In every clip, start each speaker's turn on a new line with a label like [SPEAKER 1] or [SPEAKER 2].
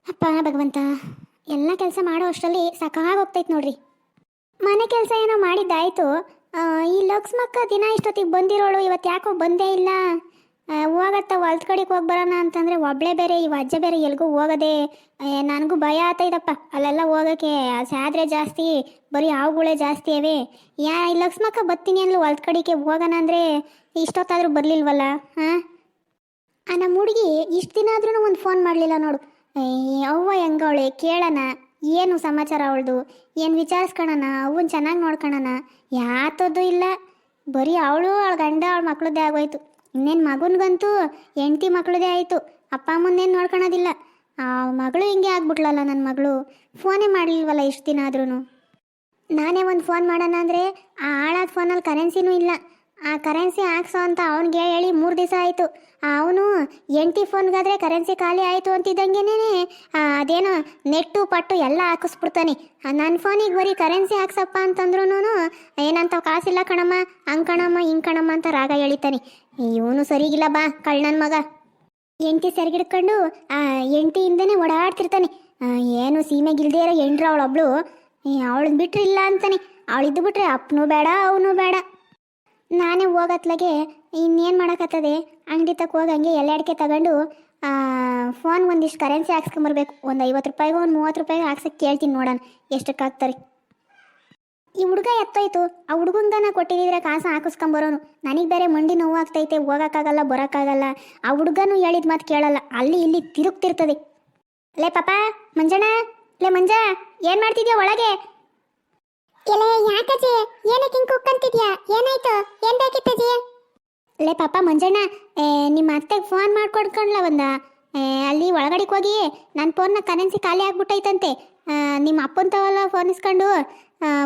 [SPEAKER 1] ಅಪ್ಪ ಭಗವಂತ, ಎಲ್ಲ ಕೆಲಸ ಮಾಡೋ ಅಷ್ಟರಲ್ಲಿ ಸಾಕಾಗೋಗ್ತೈತೆ ನೋಡ್ರಿ. ಮನೆ ಕೆಲಸ ಏನೋ ಮಾಡಿದ್ದಾಯ್ತು. ಈ ಲಕ್ಷ್ಮಕ್ಕ ದಿನ ಇಷ್ಟೊತ್ತಿಗೆ ಬಂದಿರೋಳು, ಇವತ್ತು ಯಾಕೋ ಬಂದೇ ಇಲ್ಲ. ಹೋಗತ್ತ ಹೊಲ್ದ ಕಡೆಗೆ ಹೋಗಿ ಬರೋಣ ಅಂತಂದರೆ ಒಬ್ಳೆ ಬೇರೆ, ಈ ಅಜ್ಜ ಬೇರೆ ಎಲ್ಗೂ ಹೋಗೋದೆ. ನನಗೂ ಭಯ ಆತೈದಪ್ಪ ಅಲ್ಲೆಲ್ಲ ಹೋಗೋಕ್ಕೆ. ಸ್ಯಾದ್ರೆ ಜಾಸ್ತಿ, ಬರೀ ಹಾವುಗಳೇ ಜಾಸ್ತಿ ಅವೆ. ಈ ಲಕ್ಷ್ಮಕ್ಕ ಬರ್ತೀನಿ ಅಂದ್ಲು ಹೊಲ್ದ ಕಡೆಗೆ ಹೋಗೋಣ ಅಂದರೆ ಇಷ್ಟೊತ್ತಾದರೂ ಬರಲಿಲ್ವಲ್ಲ. ಹಾಂ, ನಮ್ಮ ಹುಡುಗಿ ಇಷ್ಟು ದಿನ ಆದ್ರೂ ಒಂದು ಫೋನ್ ಮಾಡಲಿಲ್ಲ ನೋಡು. ಅವ್ವ ಹೆಂಗವಳೆ ಕೇಳೋಣ, ಏನು ಸಮಾಚಾರ ಅವಳದು, ಏನು ವಿಚಾರಿಸ್ಕೊಳ್ಳೋಣ, ಅವನ್ನ ಚೆನ್ನಾಗಿ ನೋಡ್ಕೊಳ್ಳೋಣ, ಯಾತದ್ದು ಇಲ್ಲ. ಬರೀ ಅವಳು ಅವಳ ಗಂಡ ಅವಳ ಮಕ್ಳದ್ದೇ ಆಗೋಯ್ತು. ಇನ್ನೇನು ಮಗನಿಗಂತೂ ಹೆಂಡ್ತಿ ಮಕ್ಳದೇ ಆಯಿತು, ಅಪ್ಪ ಅಮ್ಮಂದೇನು ನೋಡ್ಕೊಳೋದಿಲ್ಲ. ಆ ಮಗಳು ಹಿಂಗೆ ಆಗ್ಬಿಟ್ಲಲ್ಲ ನನ್ನ ಮಗಳು. ಫೋನೇ ಮಾಡಲಿಲ್ವಲ್ಲ ಇಷ್ಟು ದಿನ ಆದ್ರೂ. ನಾನೇ ಒಂದು ಫೋನ್ ಮಾಡೋಣ ಅಂದರೆ ಆ ಹಾಳಾದ ಫೋನಲ್ಲಿ ಕರೆನ್ಸಿನೂ ಇಲ್ಲ. ಆ ಕರೆನ್ಸಿ ಹಾಕ್ಸೋ ಅಂತ ಅವ್ನಿಗೆ ಹೇಳಿ 3 ದಿವಸ ಆಯಿತು. ಅವನು ಎಂಟಿ ಫೋನ್ಗಾದರೆ ಕರೆನ್ಸಿ ಖಾಲಿ ಆಯಿತು ಅಂತಿದ್ದಂಗೆನೇ ಅದೇನೋ ನೆಟ್ಟು ಪಟ್ಟು ಎಲ್ಲ ಹಾಕಿಸ್ಬಿಡ್ತಾನೆ. ನನ್ನ ಫೋನಿಗೆ ಬರೀ ಕರೆನ್ಸಿ ಹಾಕ್ಸಪ್ಪ ಅಂತಂದ್ರೂ ಏನಂತ ಕಾಸಿಲ್ಲ ಕಣಮ್ಮ, ಹಂಗೆ ಕಣಮ್ಮ ಹಿಂಗೆ ಕಣಮ್ಮ ಅಂತ ರಾಗ ಎಳಿತಾನೆ. ಇವನು ಸರಿಗಿಲ್ಲ ಬಾ ಕಳ್ಳನ ಮಗ. ಎಂಟಿ ಸೆರಗಿಡ್ಕೊಂಡು ಆ ಎಂಟಿಯಿಂದನೇ ಓಡಾಡ್ತಿರ್ತಾನೆ. ಏನು ಸೀಮೆಗಿಲ್ದೇ ಇರೋ ಎಂಡ್ರ ಅವಳೊಬ್ಳು, ಅವಳನ್ನ ಬಿಟ್ರಿಲ್ಲ ಅಂತಾನೆ. ಅವಳಿದ್ದು ಬಿಟ್ರೆ ಅಪ್ಪನೂ ಬೇಡ ಅವನು ಬೇಡ. ನಾನೇ ಹೋಗತ್ಲಾಗೆ ಇನ್ನೇನು ಮಾಡೋಕ್ಕತ್ತದೆ, ಅಂಗಡಿ ತಕ್ಕ ಹೋಗಂಗೆ ಎಲ್ಲ ಅಡಿಕೆ ತಗೊಂಡು ಫೋನ್ ಒಂದಿಷ್ಟು ಕರೆನ್ಸಿ ಹಾಕ್ಸ್ಕೊಂಬರ್ಬೇಕು. ಒಂದು 50 ರೂಪಾಯಿಗೂ ಒಂದು 30 ರೂಪಾಯಿಗೆ ಹಾಕ್ಸಕ್ಕೆ ಕೇಳ್ತೀನಿ, ನೋಡೋಣ ಎಷ್ಟಕ್ಕೆ ಹಾಕ್ತಾರೆ. ಈ ಹುಡುಗ ಎತ್ತೋಯ್ತು, ಆ ಹುಡುಗಂಗನ ಕೊಟ್ಟಿದ್ರೆ ಕಾಸು ಹಾಕಿಸ್ಕೊಂಬರೋನು. ನನಗೆ ಬೇರೆ ಮಂಡಿ ನೋವು ಆಗ್ತೈತೆ, ಹೋಗೋಕ್ಕಾಗಲ್ಲ ಬರೋಕ್ಕಾಗಲ್ಲ. ಆ ಹುಡುಗನೂ ಹೇಳಿದ ಮಾತು ಕೇಳಲ್ಲ, ಅಲ್ಲಿ ಇಲ್ಲಿ ತಿರುಗ್ತಿರ್ತದೆ. ಲೇ ಪಾಪ ಮಂಜಣ್ಣ, ಲೇ ಮಂಜ, ಏನು ಮಾಡ್ತಿದ್ಯಾ ಒಳಗೆ?
[SPEAKER 2] ಎಲೆ ಯಾಕಜ್ಜಿ, ಏನಕ್ಕೆ ಹಿಂಗೆ ಕುಕ್ಕಂತಿದ್ಯಾ? ಏನಾಯ್ತು? ಏನು ಬೇಕಿತ್ತಜ್ಜಿ?
[SPEAKER 1] ಲೇ ಪಾಪ ಮಂಜಣ್ಣ, ನಿಮ್ಮ ಅತ್ತೆಗೆ ಫೋನ್ ಮಾಡ್ಕೊಡ್ಕೊಂಡ್ಲ ಅಲ್ಲಿ ಒಳಗಡೆಗೆ ಹೋಗಿ ನನ್ನ ಫೋನ್ನ ಕರೆನ್ಸಿ ಖಾಲಿ ಆಗ್ಬಿಟ್ಟೈತಂತೆ. ನಿಮ್ಮ ಅಪ್ಪನ ತವಲ್ಲ ಫೋನ್ ಇಸ್ಕೊಂಡು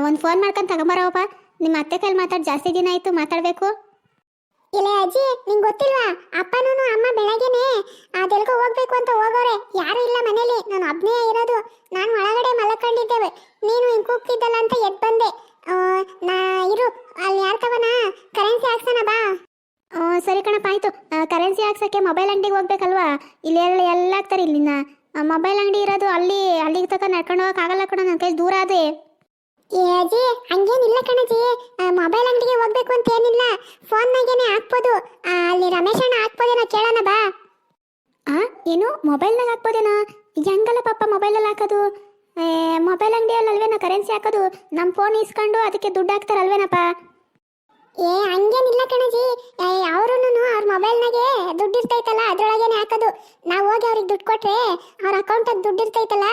[SPEAKER 1] ಒಂದು ಫೋನ್ ಮಾಡ್ಕೊಂಡು ತಗೊಂಬರವಪ್ಪ. ನಿಮ್ಮ ಅತ್ತೆ ಕೈಲಿ ಮಾತಾಡಿ ಜಾಸ್ತಿ ದಿನ ಆಯಿತು, ಮಾತಾಡಬೇಕು.
[SPEAKER 2] ಇಲ್ಲ ಅಜ್ಜಿ, ನಿಂಗೆ ಗೊತ್ತಿಲ್ವಾ? ಅಪ್ಪನೂ ಅಮ್ಮ ಬೆಳಗ್ಗೆನೆ ಅದೆಲ್ಗೋ ಹೋಗ್ಬೇಕು ಅಂತ ಹೋಗೋರೆ. ಯಾರು ಇಲ್ಲ ಮನೇಲಿ, ನಾನು ಒಬ್ಬನೇ ಇರೋದು. ನಾನು ಒಳಗಡೆ ಮಲ್ಕೊಂಡಿದ್ದೇವೆ, ನೀನು ಹಿಂಗೆ ಕೂಗ್ತಿದ್ದಲ್ಲ ಅಂತ ಎದ್ದು ಬಂದೆ. ನಾ ಇರು, ಅಲ್ಲಿ ಯಾರು ತಗೋಣ, ಕರೆನ್ಸಿ ಹಾಕ್ಸೋಣ ಬಾ.
[SPEAKER 1] ಸರಿ ಕಣಪ್ಪ, ಆಯಿತು. ಕರೆನ್ಸಿ ಹಾಕ್ಸೋಕ್ಕೆ ಮೊಬೈಲ್ ಅಂಗಡಿಗೆ ಹೋಗ್ಬೇಕಲ್ವಾ? ಇಲ್ಲಿ ಎಲ್ಲ ಹಾಕ್ತಾರೆ. ಇಲ್ಲಿನ ಮೊಬೈಲ್ ಅಂಗಡಿ ಇರೋದು ಅಲ್ಲಿಗೆ ತಕ್ಕ ನಡ್ಕೊಂಡು ಹೋಗೋಕ್ಕಾಗಲ್ಲ ಕಣ, ನನ್ನ ಕೈ ದೂರ ಅದೇ.
[SPEAKER 2] ಏ ಅಜ್ಜಿ, ಹಂಗೇನಿಲ್ಲ ಕಣಜ್ಜಿ, ಮೊಬೈಲ್ ಅಂಗಡಿಗೆ ಹೋಗ್ಬೇಕು ಅಂತ ಏನಿಲ್ಲ, ಫೋನ್ನಾಗೇನೆ ಹಾಕ್ಬೋದು. ಅಲ್ಲಿ ರಮೇಶ್ ಅಣ್ಣ ಹಾಕ್ಬೋದೇನೋ, ಕೇಳೋಣ ಬಾ.
[SPEAKER 1] ಏನು ಮೊಬೈಲ್ನಾಗ ಹಾಕ್ಬೋದೇನೋ? ಹೆಂಗಲ್ಲ ಪಾಪ ಮೊಬೈಲಲ್ಲಿ ಹಾಕೋದು? ಮೊಬೈಲ್ ಅಂಗಡಿಯಲ್ಲಿ ಅಲ್ವೇನೋ ಕರೆನ್ಸಿ ಹಾಕೋದು? ನಮ್ಮ ಫೋನ್ ಇಸ್ಕೊಂಡು ಅದಕ್ಕೆ ದುಡ್ಡು ಹಾಕ್ತಾರಲ್ವೇನಪ್ಪ?
[SPEAKER 2] ಏ ಹಂಗೇನಿಲ್ಲ ಕಣಜಿ, ಅವ್ರೂ ಅವ್ರ ಮೊಬೈಲ್ನಾಗೆ ದುಡ್ಡು ಇರ್ತೈತಲ್ಲ ಅದ್ರೊಳಗೇನೆ ಹಾಕೋದು. ನಾವು ಹೋಗಿ ಅವ್ರಿಗೆ ದುಡ್ಡು ಕೊಟ್ರೆ ಅವ್ರ ಅಕೌಂಟಲ್ಲಿ ದುಡ್ಡು ಇರ್ತೈತಲ್ಲ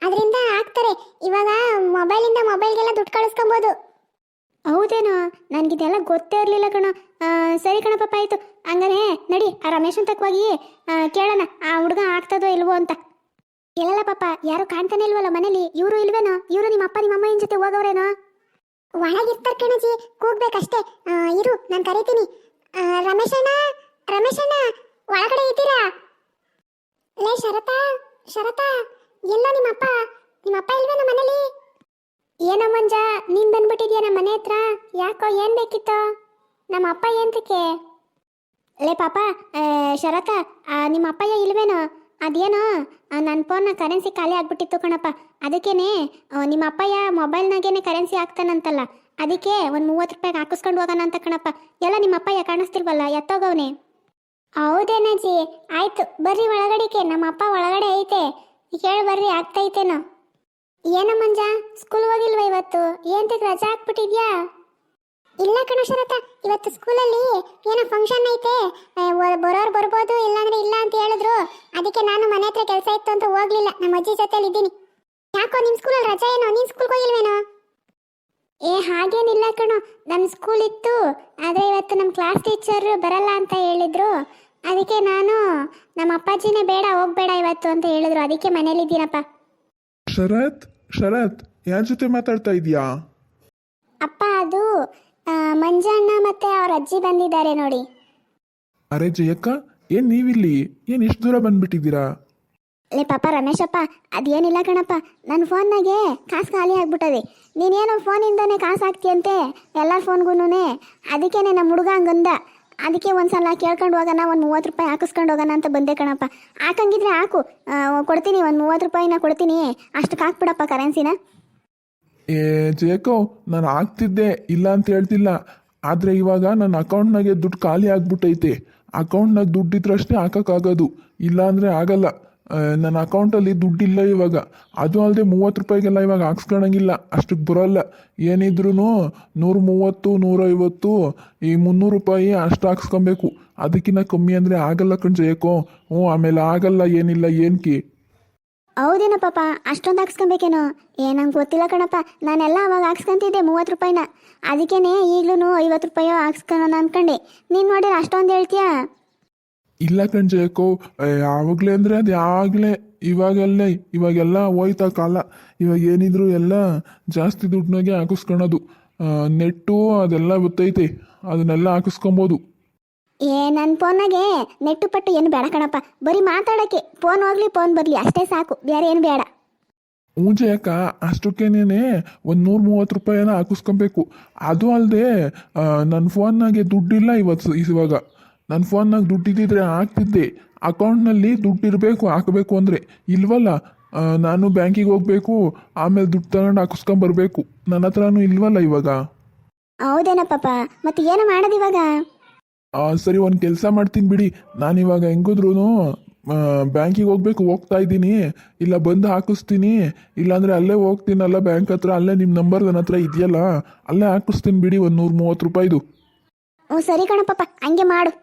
[SPEAKER 2] ಅದರಿಂದ ಹಾಕ್ತಾರೆ. ಇವಾಗ ಮೊಬೈಲಿಂದ ಮೊಬೈಲ್ಗೆಲ್ಲ ದುಡ್ಡು ಕಳಿಸ್ಕೊಬೋದು.
[SPEAKER 1] ಹೌದೇನೋ? ನನಗಿದೆಲ್ಲ ಗೊತ್ತೇ ಇರಲಿಲ್ಲ ಕಣೋ. ಸರಿ ಕಣ ಪಾಪ, ಆಯಿತು. ಹಂಗಾರೆ ನಡಿ, ಆ ರಮೇಶನ್ ತಕ್ಕ ಹೋಗಿ ಕೇಳೋಣ ಆ ಹುಡುಗ ಆಗ್ತದೋ ಇಲ್ವೋ ಅಂತ. ಇಲ್ಲಲ್ಲ ಪಾಪ, ಯಾರು ಕಾಣ್ತಾನೆ ಇಲ್ವಲ್ಲ ಮನೇಲಿ. ಇವರು ಇಲ್ವೇನೋ? ಇವರು ನಿಮ್ಮ ಅಪ್ಪ ನಿಮ್ಮ ಅಮ್ಮನ ಜೊತೆ ಹೋಗೋರೇನೋ?
[SPEAKER 2] ಒಳಗಿರ್ತಾರೆ ಕಣಜಿ, ಕೂಗ್ಬೇಕಷ್ಟೇ. ಇರು, ನಾನು ಕರಿತೀನಿ. ರಮೇಶಣ್ಣ, ರಮೇಶಣ್ಣ, ಒಳಗಡೆ ಇದ್ದೀರಾ? ಲೇ ಶರತಾ, ಶರತಾ, ಎಲ್ಲ ನಿಮ್ಮಪ್ಪ ಇಲ್ವೇನೋ ಮನೇಲಿ?
[SPEAKER 1] ಏನೋ ಮಂಜ, ನೀನು ಬಂದ್ಬಿಟ್ಟಿದ್ಯಾ ನಮ್ಮ ಮನೆ ಹತ್ರ? ಯಾಕೋ, ಏನು ಬೇಕಿತ್ತು? ನಮ್ಮ ಅಪ್ಪ ಏಂತಕ್ಕೆ? ಲೇ ಪಾಪ ಶರತಾ, ನಿಮ್ಮ ಅಪ್ಪಯ್ಯ ಇಲ್ವೇನೋ? ಅದೇನೋ ನನ್ನ ಫೋನ್ನ ಕರೆನ್ಸಿ ಖಾಲಿ ಆಗ್ಬಿಟ್ಟಿತ್ತು ಕಣಪ್ಪ, ಅದಕ್ಕೇನೆ ನಿಮ್ಮ ಅಪ್ಪಯ್ಯ ಮೊಬೈಲ್ನಾಗೇನೆ ಕರೆನ್ಸಿ ಹಾಕ್ತಾನಂತಲ್ಲ, ಅದಕ್ಕೆ ಒಂದು 30 ರೂಪಾಯಿಗೆ ಹಾಕಿಸ್ಕೊಂಡು ಹೋಗೋಣ ಅಂತ ಕಣಪ್ಪ. ಎಲ್ಲ ನಿಮ್ಮ ಅಪ್ಪಯ್ಯ ಕಾಣಿಸ್ತಿಲ್ವಲ್ಲ, ಎತ್ತೋಗವನೆ.
[SPEAKER 2] ಹೌದೇನಜ್ಜಿ,
[SPEAKER 1] ಆಯ್ತು ಬರ್ರಿ ಒಳಗಡೆಗೆ, ನಮ್ಮ ಅಪ್ಪ ಒಳಗಡೆ ಐತೆ, ಕೇಳಿ ಬರ್ರಿ, ಆಗ್ತೈತೇನೋ. ಏನೋ ಮಂಜ, ಸ್ಕೂಲ್ ಹೋಗಿಲ್ವ ಇವತ್ತು? ಏಂತಕ್ಕೆ ರಜಾ ಹಾಕ್ಬಿಟ್ಟಿದ್ಯಾ?
[SPEAKER 2] ಇಲ್ಲ ಕಣ ಶರತಾ, ಇವತ್ತು ಸ್ಕೂಲಲ್ಲಿ ಏನೋ ಫಂಕ್ಷನ್ ಐತೆ, ಬರೋರು ಬರ್ಬೋದು, ಇಲ್ಲಾಂದ್ರೆ ಇಲ್ಲ ಅಂತ ಹೇಳಿದ್ರು. ಅದಕ್ಕೆ ನಾನು ಮನೆ ಹತ್ರ ಕೆಲಸ ಇತ್ತು ಅಂತ ಹೋಗ್ಲಿಲ್ಲ, ನಮ್ಮ ಅಜ್ಜಿ ಜೊತೆಲಿ ಇದ್ದೀನಿ. ಯಾಕೋ ನಿಮ್ಮ ಸ್ಕೂಲಲ್ಲಿ ರಜಾ ಏನೋ? ನೀನು ಸ್ಕೂಲ್ಗೆ ಹೋಗಿಲ್ವೇನೋ?
[SPEAKER 1] ಹಾಗೇನಿಲ್ಲ ಕಣೋ, ನನ್ನ ಸ್ಕೂಲ್ ಇತ್ತು, ಆದರೆ ಇವತ್ತು ನಮ್ಮ ಕ್ಲಾಸ್ ಟೀಚರ್ ಬರಲ್ಲ ಅಂತ ಹೇಳಿದ್ರು. ಅದಕ್ಕೆ ನಾನು ನಮ್ಮ ಅಪ್ಪಾಜಿನೇ ಬೇಡ, ಹೋಗ್ಬೇಡ ಇವತ್ತು ಅಂತ ಹೇಳಿದ್ರು, ಅದಕ್ಕೆ ಮನೇಲಿದ್ದೀನಪ್ಪ.
[SPEAKER 3] ಶರತ್, ಯಾರ ಜೊತೆ ಮಾತಾಡ್ತಾ ಇದೀಯಾ?
[SPEAKER 1] ಅಪ್ಪ, ಅದು ಮಂಜಣ್ಣ ಮತ್ತೆ ಅವ್ರ ಅಜ್ಜಿ ಬಂದಿದ್ದಾರೆ ನೋಡಿ.
[SPEAKER 3] ಅರೆ ಜಯಕ್ಕ, ಏನ್ ನೀವಿಲ್ಲಿ? ಏನ್ ಇಷ್ಟು ದೂರ ಬಂದ್ಬಿಟ್ಟಿದ್ದೀರಾ?
[SPEAKER 1] ಲೇ ಪಾಪ ರಮೇಶಪ್ಪ, ಅದೇನಿಲ್ಲ ಕಣಪ್ಪ, ನನ್ನ ಫೋನ್ನಾಗೆ ಕಾಸು ಖಾಲಿ ಆಗ್ಬಿಟ್ಟದೆ. ನೀನೇನೋ ಫೋನಿಂದನೇ ಕಾಸು ಹಾಕ್ತೀಯಂತೆ ಎಲ್ಲ ಫೋನ್ಗೂ, ಅದಕ್ಕೇನೆ ನಮ್ಮ ಹುಡುಗ ಹಂಗಂದ. ಅದಕ್ಕೆ ಒಂದ್ಸಲ ಕೇಳ್ಕೊಂಡು ಹೋಗೋಣ, ಒಂದು 30 ರೂಪಾಯಿ ಹಾಕಿಸ್ಕೊಂಡು ಹೋಗೋಣ ಅಂತ ಬಂದೆ ಕಣಪ್ಪ. ಹಾಕಂಗಿದ್ರೆ ಹಾಕು, ಕೊಡ್ತೀನಿ, ಒಂದು 30 ರೂಪಾಯಿನ ಕೊಡ್ತೀನಿ, ಅಷ್ಟಕ್ಕೆ ಹಾಕ್ಬಿಡಪ್ಪ ಕರೆನ್ಸಿನ.
[SPEAKER 3] ಏ ಜಯಕೋ, ನಾನು ಆಗ್ತಿದ್ದೆ ಇಲ್ಲ ಅಂತ ಹೇಳ್ತಿಲ್ಲ, ಆದರೆ ಇವಾಗ ನನ್ನ ಅಕೌಂಟ್ನಾಗೆ ದುಡ್ಡು ಖಾಲಿ ಆಗ್ಬಿಟ್ಟೈತೆ. ಅಕೌಂಟ್ನಾಗ ದುಡ್ಡಿದ್ರಷ್ಟೇ ಹಾಕೋಕ್ಕಾಗೋದು, ಇಲ್ಲ ಅಂದರೆ ಆಗಲ್ಲ. ನನ್ನ ಅಕೌಂಟಲ್ಲಿ ದುಡ್ಡಿಲ್ಲ ಇವಾಗ. ಅದು ಅಲ್ಲದೆ 30 ರೂಪಾಯಿಗೆಲ್ಲ ಇವಾಗ ಹಾಕ್ಸ್ಕೊಳಂಗಿಲ್ಲ, ಅಷ್ಟಕ್ಕೆ ಬರೋಲ್ಲ. ಏನಿದ್ರು 130, 150, ಈ 300 ರೂಪಾಯಿ ಅಷ್ಟು ಹಾಕ್ಸ್ಕೊಬೇಕು. ಅದಕ್ಕಿಂತ ಕಮ್ಮಿ ಅಂದರೆ ಆಗಲ್ಲ ಕಣ್ ಜಯಕೋ. ಆಮೇಲೆ ಆಗಲ್ಲ, ಏನಿಲ್ಲ ಏನಕ್ಕೆ.
[SPEAKER 1] ಹೌದೇನೋ ಪಾಪ, ಅಷ್ಟೊಂದು ಹಾಕ್ಸ್ಕೊಬೇಕೇನೋ? ನಂಗೆ ಗೊತ್ತಿಲ್ಲ ಕಣಪ್ಪ, ನಾನೆಲ್ಲ ಅವಾಗ ಹಾಕ್ಸ್ಕೊಂತಿದ್ದೆ 30 ರೂಪಾಯಿನ. ಅದಕ್ಕೇನೆ ಈಗಲೂ 50 ರೂಪಾಯಿ ಹಾಕ್ಸ್ಕೊಳೋಣ ಅಂದ್ಕೊಂಡೆ. ನೀನು ನೋಡಿದ್ರೆ ಅಷ್ಟೊಂದು ಹೇಳ್ತೀಯಾ?
[SPEAKER 3] ಇಲ್ಲ ಕಣ್ ಜಯಕೋ, ಆವಾಗಲೇ ಅಂದರೆ ಅದು ಯಾವಾಗಲೇ, ಇವಾಗೆಲ್ಲ ಹೋಯ್ತಾ ಕಾಲ. ಇವಾಗ ಏನಿದ್ರು ಎಲ್ಲ ಜಾಸ್ತಿ ದುಡ್ಡಿನಾಗೆ ಹಾಕಿಸ್ಕೊಳೋದು. ನೆಟ್ಟು ಅದೆಲ್ಲ ಗೊತ್ತೈತೆ, ಅದನ್ನೆಲ್ಲ ಹಾಕಿಸ್ಕೊಬೋದು.
[SPEAKER 1] ನನ್ನ ಫೋನಾಗೆ ನೆಟ್ಟು ಪಟ್ಟು ಏನು ಬೇಡ ಕಣಪ್ಪ, ಬರೀ ಮಾತಾಡೋಕ್ಕೆ ಫೋನ್ ಹೋಗ್ಲಿ ಫೋನ್ ಬರಲಿ ಅಷ್ಟೇ ಸಾಕು, ಬೇರೆ ಏನು ಬೇಡ.
[SPEAKER 3] ಹ್ಞೂ ಜಯಕ್ಕ, ಅಷ್ಟಕ್ಕೇನೆ ಒಂದು 130 ರೂಪಾಯಿನ ಹಾಕಿಸ್ಕೊಬೇಕು. ಅದು ಅಲ್ಲದೆ ನನ್ನ ಫೋನ್ನಾಗೆ ದುಡ್ಡಿಲ್ಲ ಇವಾಗ. ನನ್ನ ಫೋನ್ನಾಗ ದುಡ್ಡಿದ್ದಿದ್ರೆ ಹಾಕ್ತಿದ್ದೆ. ಅಕೌಂಟ್ನಲ್ಲಿ ದುಡ್ಡಿರಬೇಕು ಹಾಕಬೇಕು ಅಂದರೆ, ಇಲ್ವಲ್ಲ. ನಾನು ಬ್ಯಾಂಕಿಗೆ ಹೋಗಬೇಕು, ಆಮೇಲೆ ದುಡ್ಡು ತಗೊಂಡು ಹಾಕಿಸ್ಕೊಂಬರ್ಬೇಕು. ನನ್ನ ಹತ್ರನೂ ಇಲ್ವಲ್ಲ ಇವಾಗ.
[SPEAKER 1] ಹೌದೇನೋ ಪಾಪ, ಮತ್ತೆ ಏನು ಮಾಡೋದು ಇವಾಗ?
[SPEAKER 3] ಸರಿ, ಒಂದು ಕೆಲಸ ಮಾಡ್ತೀನಿ ಬಿಡಿ. ನಾನಿವಾಗ ಹೆಂಗಿದ್ರು ಬ್ಯಾಂಕಿಗೆ ಹೋಗ್ತಾ ಇದ್ದೀನಿ. ಇಲ್ಲ ಬಂದು ಹಾಕಿಸ್ತೀನಿ, ಇಲ್ಲಾಂದರೆ ಅಲ್ಲೇ ಹೋಗ್ತೀನಲ್ಲ ಬ್ಯಾಂಕ್ ಹತ್ರ, ಅಲ್ಲೇ ನಿಮ್ಮ ನಂಬರ್ ನನ್ನ ಹತ್ರ ಇದೆಯಲ್ಲ, ಅಲ್ಲೇ ಹಾಕಿಸ್ತೀನಿ ಬಿಡಿ, ಒಂದು 130 ರೂಪಾಯಿದು.
[SPEAKER 1] ಸರಿ ಕಣಪ್ಪ, ಹಂಗೆ ಮಾಡು.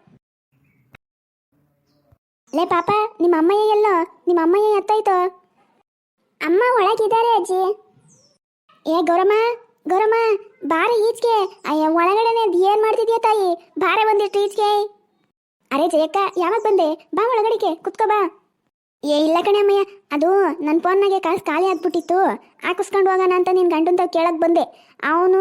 [SPEAKER 1] ಲೇ ಪಾಪ, ನಿಮ್ಮ ಅಮ್ಮಯ್ಯ ಎಲ್ಲೋ? ನಿಮ್ಮ ಅಮ್ಮಯ್ಯ ಎತ್ತಾಯ್ತು?
[SPEAKER 2] ಅಮ್ಮ ಒಳಗಿದ್ದಾರೆ ಅಜ್ಜಿ.
[SPEAKER 1] ಗೌರಮ್ಮ ಬಾರೆ ಈಚೆಗೆ. ಅಯ್ಯ, ಒಳಗಡೆನೆ ಏನು ಮಾಡ್ತಿದ್ಯಾ ತಾಯಿ? ಬಾರೆ ಬಂದಿಷ್ಟು ಈಚೆಗೆ. ಅರೆ ಜಯಕ್ಕ, ಯಾವಾಗ ಬಂದೆ? ಬಾ ಒಳಗಡೆಗೆ ಕುತ್ಕೋ ಬಾ. ಇಲ್ಲ ಕಣೆ ಅಮ್ಮಯ್ಯ, ಅದು ನನ್ನ ಫೋನ್ನಾಗೆ ಕಾಸು ಖಾಲಿ ಆಗ್ಬಿಟ್ಟಿತ್ತು, ಹಾಕಿಸ್ಕೊಂಡು ಹೋಗೋಣ ಅಂತ ನಿನ್ನ ಗಂಡಂತ ಕೇಳಕ್ಕೆ ಬಂದೆ. ಅವನು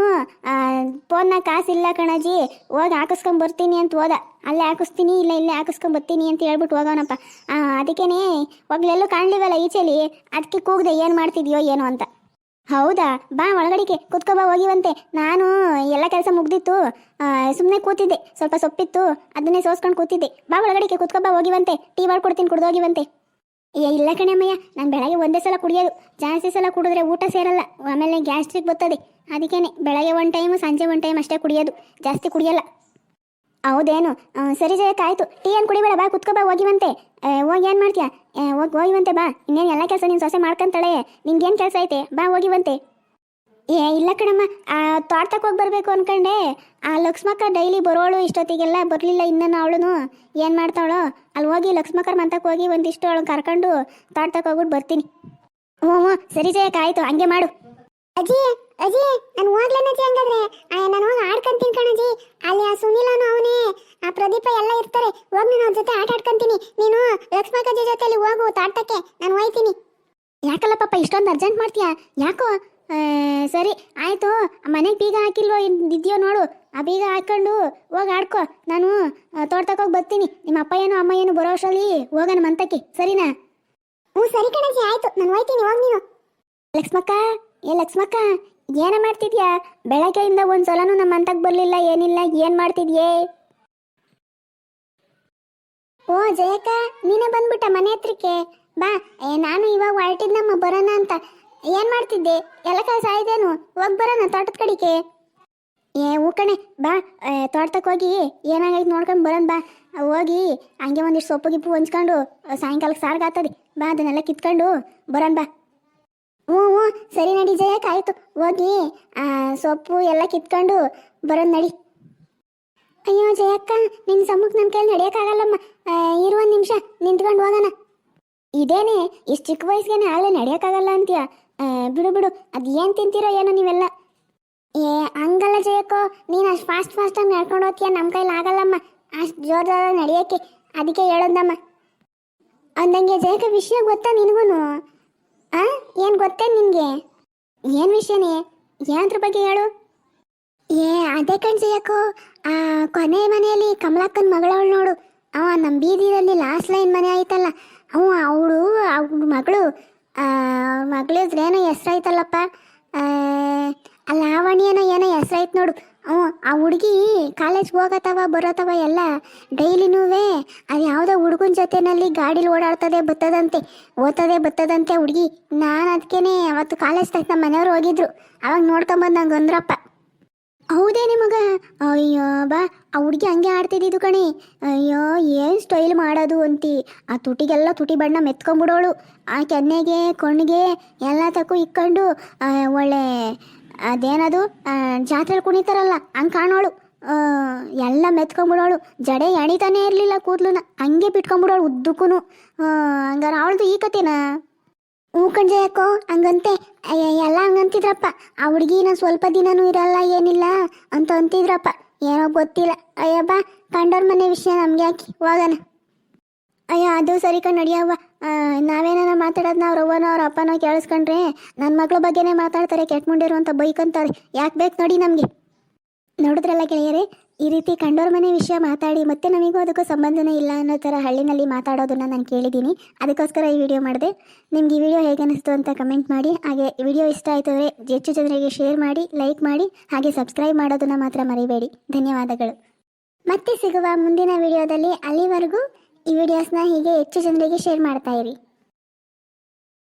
[SPEAKER 1] ಫೋನ್ನಾಗ ಕಾಸಿಲ್ಲ ಕಣಜ್ಜಿ, ಹೋಗಿ ಹಾಕಿಸ್ಕೊಂಡು ಬರ್ತೀನಿ ಅಂತ ಹೋದ. ಅಲ್ಲೇ ಹಾಕಿಸ್ತೀನಿ, ಇಲ್ಲ ಇಲ್ಲೇ ಹಾಕಿಸ್ಕೊಂಡು ಬರ್ತೀನಿ ಅಂತ ಹೇಳ್ಬಿಟ್ಟು ಹೋಗೋಣಪ್ಪ. ಅದಕ್ಕೇನೆ ಹೋಗ್ಲೆಲ್ಲೂ ಕಾಣಲಿವಲ್ಲ ಈಚೆಲಿ, ಅದಕ್ಕೆ ಕೂಗ್ದೆ ಏನು ಮಾಡ್ತಿದ್ಯೋ ಏನೋ ಅಂತ. ಹೌದಾ, ಬಾ ಒಳಗಡೆಗೆ ಕುತ್ಕೋ ಬಾ, ಹೋಗಿವಂತೆ. ನಾನು ಎಲ್ಲ ಕೆಲಸ ಮುಗ್ದಿತ್ತು, ಸುಮ್ಮನೆ ಕೂತಿದ್ದೆ, ಸ್ವಲ್ಪ ಸೊಪ್ಪಿತ್ತು ಅದನ್ನೇ ಸೋಸ್ಕೊಂಡು ಕೂತಿದ್ದೆ. ಬಾ ಒಳಗಡೆಗೆ ಕುತ್ಕೋ ಬಾ, ಹೋಗಿವಂತೆ. ಟೀ ಮಾಡ್ಕೊಡ್ತೀನಿ, ಕುಡ್ದೋಗಿವಂತೆ. ಇಲ್ಲ ಕಣೆ ಅಮ್ಮಯ್ಯ, ನಾನು ಬೆಳಗ್ಗೆ ಒಂದೇ ಸಲ ಕುಡಿಯೋದು, ಜಾಸ್ತಿ ಸಲ ಕುಡಿದ್ರೆ ಊಟ ಸೇರಲ್ಲ, ಆಮೇಲೆ ಗ್ಯಾಸ್ಟ್ರಿಕ್ ಬರ್ತದೆ. ಅದಕ್ಕೇನೆ ಬೆಳಗ್ಗೆ 1 ಟೈಮು, ಸಂಜೆ 1 ಟೈಮ್ ಅಷ್ಟೇ ಕುಡಿಯೋದು, ಜಾಸ್ತಿ ಕುಡಿಯಲ್ಲ. ಹೌದೇನು? ಸರಿ ಜಯಕ್ಕ, ಆಯಿತು. ಟೀ ಏನು ಕುಡಿಬೇಡ, ಬಾ ಕುತ್ಕೋ ಬಾ, ಹೋಗಿವಂತೆ. ಹೋಗಿ ಏನು ಮಾಡ್ತೀಯಾ? ಹೋಗಿವಂತೆ ಬಾ. ಇನ್ನೇನು ಎಲ್ಲ ಕೆಲಸ ನೀನು ಸೊಸೆ ಮಾಡ್ಕೊಂತಾಳೆ, ನಿನ್ಗೇನು ಕೆಲಸ ಐತೆ? ಬಾ ಹೋಗಿವಂತೆ. ಇಲ್ಲ ಕಣಮ್ಮ, ತೋಟಕ್ಕೆ ಹೋಗಿ ಬರಬೇಕು ಅಂದ್ಕೊಂಡೆ. ಲಕ್ಷ್ಮಕ್ಕ ಡೈಲಿ ಬರೋಳು, ಇಷ್ಟೊತ್ತಿಗೆಲ್ಲ ಬರಲಿಲ್ಲ ಇನ್ನೂ. ಅವಳು ಏನು ಮಾಡ್ತಾವಳೋ, ಅಲ್ಲಿ ಹೋಗಿ ಲಕ್ಷ್ಮಕ್ಕರ ಮಂತಕ್ಕೆ ಹೋಗಿ ಒಂದಿಷ್ಟು ಅವಳು ಕರ್ಕೊಂಡು ತೋಟಕ್ಕೆ ಹೋಗ್ಬಿಟ್ಟು ಬರ್ತೀನಿ. ಹ್ಞೂ ಸರಿ ಜಯಕ್ಕ, ಆಯಿತು, ಹಂಗೆ ಮಾಡು.
[SPEAKER 2] ಅಜ್ಜಿ ನಾನು ಹೋಗ್ಲೇನ ಅಜ್ಜಿ? ಹಂಗಾದ್ರೆ ನಾನು ಹೋಗಿ ಆಡ್ಕೊಂತೀನಿ ಕಣಜ್ಜಿ. ಅಲ್ಲಿ ಆ ಸುನಿಲನು, ಅವನೇ ಆ ಪ್ರದೀಪ ಎಲ್ಲ ಇರ್ತಾರೆ. ಹೋಗಿ ನಾನು ಅವ್ರ ಜೊತೆ ಆಟ ಆಡ್ಕೊಂತೀನಿ. ನೀನು ಲಕ್ಷ್ಮಕ್ಕಜ್ಜಿ ಜೊತೆಲಿ ಹೋಗು ತೋಟಕ್ಕೆ, ನಾನು ಹೋಯ್ತೀನಿ.
[SPEAKER 1] ಯಾಕಲ್ಲ ಪಾಪ ಇಷ್ಟೊಂದು ಅರ್ಜೆಂಟ್ ಮಾಡ್ತೀಯಾ? ಯಾಕೋ? ಸರಿ ಆಯಿತು. ಮನೆಗೆ ಬೀಗ ಹಾಕಿಲ್ವೋ ಇದೆಯೋ ನೋಡು, ಆ ಬೀಗ ಹಾಕ್ಕೊಂಡು ಹೋಗಿ ಆಡ್ಕೊ. ನಾನು ತೋಟಕ್ಕೆ ಹೋಗಿ ಬರ್ತೀನಿ. ನಿಮ್ಮ ಅಪ್ಪಯ್ಯನೋ ಅಮ್ಮಯ್ಯನೋ ಬರೋ ಅಷ್ಟರಲ್ಲಿ ಹೋಗೋಣ ಮಂತಕ್ಕೆ, ಸರಿನಾ?
[SPEAKER 2] ಹ್ಞೂ ಸರಿ ಕಣಜ್ಜಿ, ಆಯಿತು, ನಾನು ಹೋಯ್ತೀನಿ. ಹೋಗಿ ನೀನು.
[SPEAKER 1] ಲಕ್ಷ್ಮಕ್ಕ ಏನ ಮಾಡ್ತಿದ್ಯಾ? ಬೆಳಗ್ಗೆಯಿಂದ ಒಂದ್ಸಲನೂ ನಮ್ಮ ಅಂತಕ್ಕೆ ಬರಲಿಲ್ಲ, ಏನಿಲ್ಲ, ಏನು ಮಾಡ್ತಿದ್ಯೇ?
[SPEAKER 2] ಓ ಜಯಕ್ಕ, ನೀನೇ ಬಂದ್ಬಿಟ್ಟ ಮನೆ ಹತ್ರಕ್ಕೆ? ಬಾ. ನಾನು ಇವಾಗ ಹೊರಟಿದ್ನಮ್ಮ ಬರೋಣ ಅಂತ. ಏನು ಮಾಡ್ತಿದ್ದೆ? ಎಲ್ಲ ಕೆಲಸ ಆಯ್ತೇನು? ಹೋಗಿ ಬರೋಣ ತೋಟದ ಕಡೆಗೆ.
[SPEAKER 1] ಹೂ ಕಣೆ, ಬಾ. ತೋಟಕ್ಕೆ ಹೋಗಿ ಏನಾಗೈತೆ ನೋಡ್ಕೊಂಡು ಬರೋಣ ಬಾ. ಹೋಗಿ ಹಂಗೆ ಒಂದಿಷ್ಟು ಸೊಪ್ಪು ಗಿಪ್ಪು ಹೊಂಚ್ಕೊಂಡು ಸಾಯಂಕಾಲಕ್ಕೆ ಸಾರ್ಗಾಗ್ತದೆ, ಬಾ ಅದನ್ನೆಲ್ಲ ಕಿತ್ಕೊಂಡು ಬರೋಣ ಬಾ.
[SPEAKER 2] ಹ್ಞೂ ಸರಿ ನಡಿ ಜಯಕ್ಕ, ಆಯಿತು. ಹೋಗಿ ಸೊಪ್ಪು ಎಲ್ಲ ಕಿತ್ಕೊಂಡು ಬರೋಣ ನಡಿ. ಅಯ್ಯೋ ಜಯಕ್ಕ, ನಿನ್ನ ಸಮ್ಮುಖ ನನ್ನ ಕೈಯಲ್ಲಿ ನಡೆಯೋಕ್ಕಾಗಲ್ಲಮ್ಮ. ಇರು ಒಂದು ನಿಮಿಷ, ನಿಂತ್ಕೊಂಡು ಹೋಗೋಣ.
[SPEAKER 1] ಇದೇನೆ ಇಷ್ಟು ಚಿಕ್ಕ ವಯಸ್ಸಿಗೆ ಆಗಲೇ ನಡೆಯೋಕ್ಕಾಗಲ್ಲ ಅಂತೀಯ? ಬಿಡು, ಅದು ಏನು ತಿಂತೀರೋ ಏನೋ ನೀವೆಲ್ಲ.
[SPEAKER 2] ಹಂಗಲ್ಲ ಜಯಕ್ಕೋ, ನೀನು ಅಷ್ಟು ಫಾಸ್ಟಾಗಿ ನಡ್ಕೊಂಡು ಹೋಗ್ತೀಯ, ನಮ್ಮ ಕೈಲಿ ಆಗಲ್ಲಮ್ಮ ಅಷ್ಟು ಜೋರಾದ ನಡೆಯೋಕ್ಕೆ. ಅದಕ್ಕೆ ಹೇಳೋದಮ್ಮ. ಅಂದಂಗೆ ಜಯಕ್ಕ, ವಿಷಯ ಗೊತ್ತಾ ನಿನಗೂ? ಏನು ಗೊತ್ತೇ ನಿನಗೆ?
[SPEAKER 1] ಏನು ವಿಷಯನೇ? ಏನದ್ರ ಬಗ್ಗೆ ಹೇಳು.
[SPEAKER 2] ಅದೇ ಕಣ್ ಜಯಕ್ಕೋ, ಕೊನೆ ಮನೆಯಲ್ಲಿ ಕಮಲಕ್ಕನ ಮಗಳವಳು ನೋಡು. ನಮ್ಮ ಬೀದಿಯಲ್ಲಿ ಲಾಸ್ಟ್ ಲೈನ್ ಮನೆ ಆಯ್ತಲ್ಲ, ಅವಳು ಮಗಳು ಮಗಳೇನೋ ಹೆಸ್ರಾಯ್ತಲ್ಲಪ್ಪ, ಲಾವಣಿಯೇನೋ ಏನೋ ಹೆಸ್ರಾಯ್ತು ನೋಡು.
[SPEAKER 1] ಹ್ಞೂ ಆ ಹುಡುಗಿ ಕಾಲೇಜ್ಗೆ ಹೋಗತ್ತವ ಬರೋತವ ಎಲ್ಲ ಡೈಲಿನೂ ಅದು ಯಾವುದೋ ಹುಡುಗನ ಜೊತೆನಲ್ಲಿ ಗಾಡೀಲಿ ಓಡಾಡ್ತದೆ ಬರ್ತದಂತೆ ಹುಡುಗಿ. ನಾನು ಅದಕ್ಕೇನೆ ಅವತ್ತು ಕಾಲೇಜ್ ತಕ್ಕ ನಮ್ಮ ಮನೆಯವ್ರು ಹೋಗಿದ್ರು, ಅವಾಗ ನೋಡ್ಕೊಂಬಂದು ನಂಗೆ ಅಂದ್ರಪ್ಪ. ಹೌದೇ ನಿಮಗ? ಅಯ್ಯೋ ಬಾ, ಆ ಹುಡುಗಿ ಹಂಗೆ ಆಡ್ತಿದ್ದಿದ್ದು ಕಣಿ. ಅಯ್ಯೋ ಏನು ಸ್ಟೈಲ್ ಮಾಡೋದು ಅಂತಿ. ಆ ತುಟಿಗೆಲ್ಲ ತುಟಿ ಬಣ್ಣ ಮೆತ್ಕೊಂಡ್ಬಿಡೋಳು, ಆ ಕೆನ್ನೆಗೆ ಕಣ್ಣಿಗೆ ಎಲ್ಲ ತಕ್ಕೂ ಇಕ್ಕೊಂಡು ಒಳ್ಳೆ ಅದೇನದು ಜಾತ್ರೆಲಿ ಕುಣಿತಾರಲ್ಲ ಹಂಗೆ ಕಾಣೋಳು. ಎಲ್ಲ ಮೆತ್ಕೊಂಡ್ಬಿಡೋಳು, ಜಡೆ ಎಣಿತಾನೇ ಇರಲಿಲ್ಲ ಕೂದಲುನ, ಹಂಗೆ ಬಿಟ್ಕೊಂಡ್ಬಿಡೋಳು ಉದ್ದಕ್ಕೂ. ಹಂಗಾರೆ ಅವಳದು ಈ ಕತೆನಾ? ಹ್ಞೂ ಕಣ್ಜೆ, ಯಾಕೋ ಹಂಗಂತೆ ಎಲ್ಲ ಹಂಗಂತಿದ್ರಪ್ಪ. ಆ ಹುಡುಗಿ ನಾನು ಸ್ವಲ್ಪ ದಿನನೂ ಇರಲ್ಲ ಏನಿಲ್ಲ ಅಂತ ಅಂತಿದ್ರಪ್ಪ, ಏನೋ ಗೊತ್ತಿಲ್ಲ. ಅಯ್ಯ ಬಾ, ಕಂಡೋರ್ ಮನೆ ವಿಷಯ ನಮ್ಗೆ ಯಾಕೆ, ಹೋಗೋಣ. ಅಯ್ಯೋ ಅದು ಸರಿ ಕಣ್ ನಡಿಯವ್ವ. ನಾವೇನ ಮಾತಾಡೋದು ಅವ್ರ ಅವ್ವನೋ ಅವ್ರ ಅಪ್ಪನೋ ಕೇಳಿಸ್ಕೊಂಡ್ರೆ ನನ್ನ ಮಗಳ ಬಗ್ಗೆನೇ ಮಾತಾಡ್ತಾರೆ, ಕೆಟ್ಟ ಮುಂಡಿರು ಅಂತ ಬೈಕಂತಾರೆ. ಯಾಕೆ ಬೇಕು ನೋಡಿ ನಮಗೆ? ನೋಡಿದ್ರಲ್ಲ ಗೆಳೆಯರೇ, ಈ ರೀತಿ ಕಂಡೋರ ಮನೆ ವಿಷಯ ಮಾತಾಡಿ ಮತ್ತೆ ನಮಗೂ ಅದಕ್ಕೂ ಸಂಬಂಧನೇ ಇಲ್ಲ ಅನ್ನೋ ಥರ ಹಳ್ಳಿನಲ್ಲಿ ಮಾತಾಡೋದನ್ನು ನಾನು ಕೇಳಿದ್ದೀನಿ. ಅದಕ್ಕೋಸ್ಕರ ಈ ವಿಡಿಯೋ ಮಾಡಿದೆ. ನಿಮ್ಗೆ ಈ ವಿಡಿಯೋ ಹೇಗೆ ಅನ್ನಿಸ್ತು ಅಂತ ಕಮೆಂಟ್ ಮಾಡಿ. ಹಾಗೆ ಈ ವಿಡಿಯೋ ಇಷ್ಟ ಆಯಿತು ಅಂದರೆ ಹೆಚ್ಚು ಜನರಿಗೆ ಶೇರ್ ಮಾಡಿ, ಲೈಕ್ ಮಾಡಿ, ಹಾಗೆ ಸಬ್ಸ್ಕ್ರೈಬ್ ಮಾಡೋದನ್ನು ಮಾತ್ರ ಮರಿಬೇಡಿ. ಧನ್ಯವಾದಗಳು. ಮತ್ತೆ ಸಿಗುವ ಮುಂದಿನ ವಿಡಿಯೋದಲ್ಲಿ. ಅಲ್ಲಿವರೆಗೂ ಈ ವಿಡಿಯೋಸ್ನ ಹೀಗೆ ಹೆಚ್ಚು ಜನರಿಗೆ ಶೇರ್ ಮಾಡ್ತಾ ಇರಿ.